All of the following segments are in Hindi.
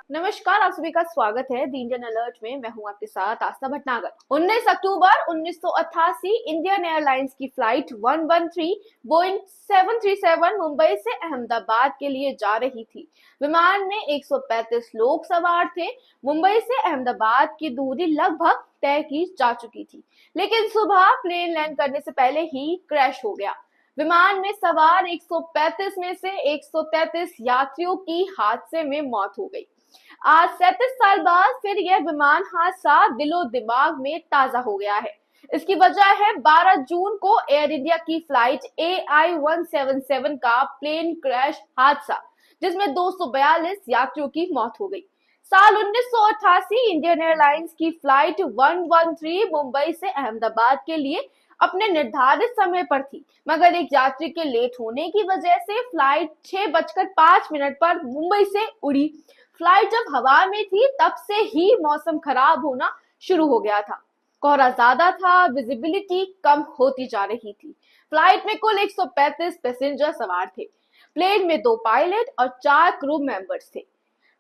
नमस्कार, आप सभी का स्वागत है दी इंडियन अलर्ट में। मैं हूं आपके साथ आस्था भटनागर। 19 अक्टूबर 1988 इंडियन एयरलाइंस की फ्लाइट 113 बोइंग 737 मुंबई से अहमदाबाद के लिए जा रही थी। विमान में 135 लोग सवार थे। मुंबई से अहमदाबाद की दूरी लगभग तय की जा चुकी थी, लेकिन सुबह प्लेन लैंड करने से पहले ही क्रैश हो गया। विमान में सवार 135 में से 133 यात्रियों की हादसे में मौत हो गई। आज 37 साल बाद फिर यह विमान हादसा दिलो दिमाग में ताजा हो गया है। इसकी वजह है 12 जून को एयर इंडिया की फ्लाइट AI-177 का प्लेन क्रैश हादसा, जिसमें 242 यात्रियों की मौत हो गई। साल 1988 इंडियन एयरलाइंस की फ्लाइट 113 मुंबई से अहमदाबाद के लिए अपने निर्धारित समय पर थी, मगर एक यात्री के लेट होने की वजह से फ्लाइट 6:05 पर मुंबई से उड़ी। फ्लाइट जब हवा में थी तब से ही मौसम खराब होना शुरू हो गया था। कोहरा ज्यादा था, विजिबिलिटी कम होती जा रही थी। फ्लाइट में कुल 135 पैसेंजर सवार थे। प्लेन में 2 पायलट और 4 क्रू मेंबर्स थे।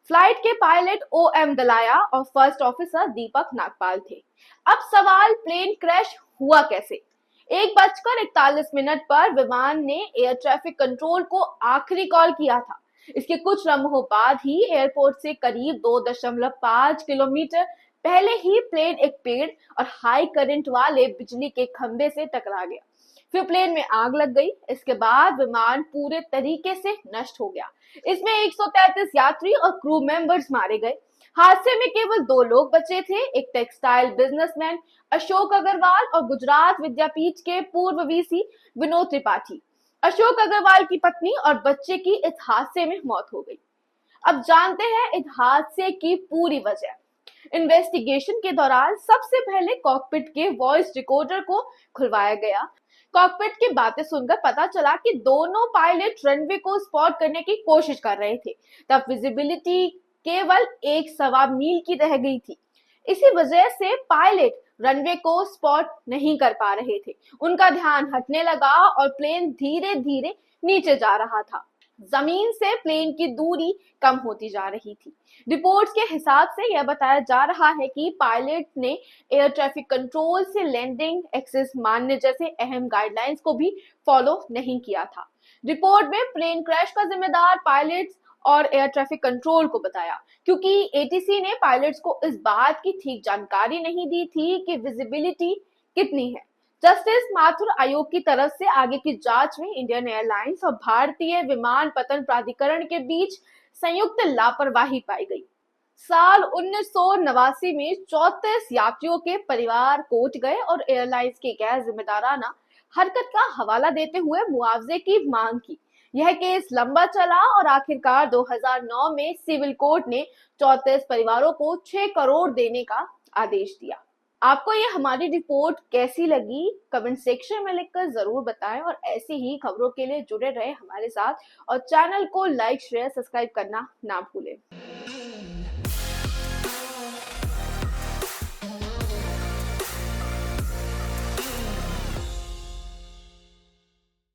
फ्लाइट के पायलट OM दलाया और फर्स्ट ऑफिसर दीपक नागपाल थे। अब सवाल, प्लेन क्रैश हुआ कैसे? 1:41 पर विमान ने एयर ट्रैफिक कंट्रोल को आखिरी कॉल किया था। इसके कुछ लम्हों बाद ही एयरपोर्ट से करीब 2.5 किलोमीटर पहले ही प्लेन एक पेड़ और हाई करंट वाले बिजली के खंभे से टकरा गया। फिर प्लेन में आग लग गई। इसके बाद विमान पूरे तरीके से नष्ट हो गया। इसमें 133 यात्री और क्रू मेंबर्स मारे गए। हादसे में केवल 2 लोग बचे थे, एक टेक्सटाइल बिजनेसमैन अशोक अग्रवाल और गुजरात विद्यापीठ के पूर्व VC विनोद त्रिपाठी। अशोक अग्रवाल की पत्नी और बच्चे की इस हादसे में मौत हो गई। अब जानते हैं इस हादसे की पूरी वजह। इन्वेस्टिगेशन के दौरान सबसे पहले कॉकपिट के वॉइस रिकॉर्डर को खुलवाया गया। कॉकपिट की बातें सुनकर पता चला कि दोनों पायलट रनवे को स्पॉट करने की कोशिश कर रहे थे। तब विजिबिलिटी केवल 1.25 मील की रह गई थी। इसी वजह से पायलट रनवे को स्पॉट नहीं कर पा रहे थे। उनका ध्यान हटने लगा और प्लेन धीरे धीरे नीचे जा रहा था। जमीन से प्लेन की दूरी कम होती जा रही थी। रिपोर्ट्स के हिसाब से यह बताया जा रहा है कि पायलट ने एयर ट्रैफिक कंट्रोल से लैंडिंग एक्सेस मानने जैसे अहम गाइडलाइंस को भी फॉलो नहीं किया था। रिपोर्ट में प्लेन क्रैश का जिम्मेदार पायलट्स और एयर ट्रैफिक कंट्रोल को बताया, क्योंकि ATC ने पायलट्स को इस बात की ठीक जानकारी नहीं दी थी कि विजिबिलिटी कितनी है। जस्टिस माथुर आयोग की तरफ से आगे की जांच में इंडियन एयरलाइंस और भारतीय विमानपत्तन प्राधिकरण के बीच संयुक्त लापरवाही पाई गई। साल 1989 में 34 यात्रियों के परिवार कोर्ट गए और एयरलाइंस की गैर जिम्मेदाराना हरकत का हवाला देते हुए मुआवजे की मांग की। यह केस लंबा चला और आखिरकार 2009 में सिविल कोर्ट ने 34 परिवारों को 6 करोड़ देने का आदेश दिया। आपको ये हमारी रिपोर्ट कैसी लगी, कमेंट सेक्शन में लिखकर जरूर बताएं और ऐसी ही खबरों के लिए जुड़े रहे हमारे साथ और चैनल को लाइक, शेयर, सब्सक्राइब करना ना भूलें।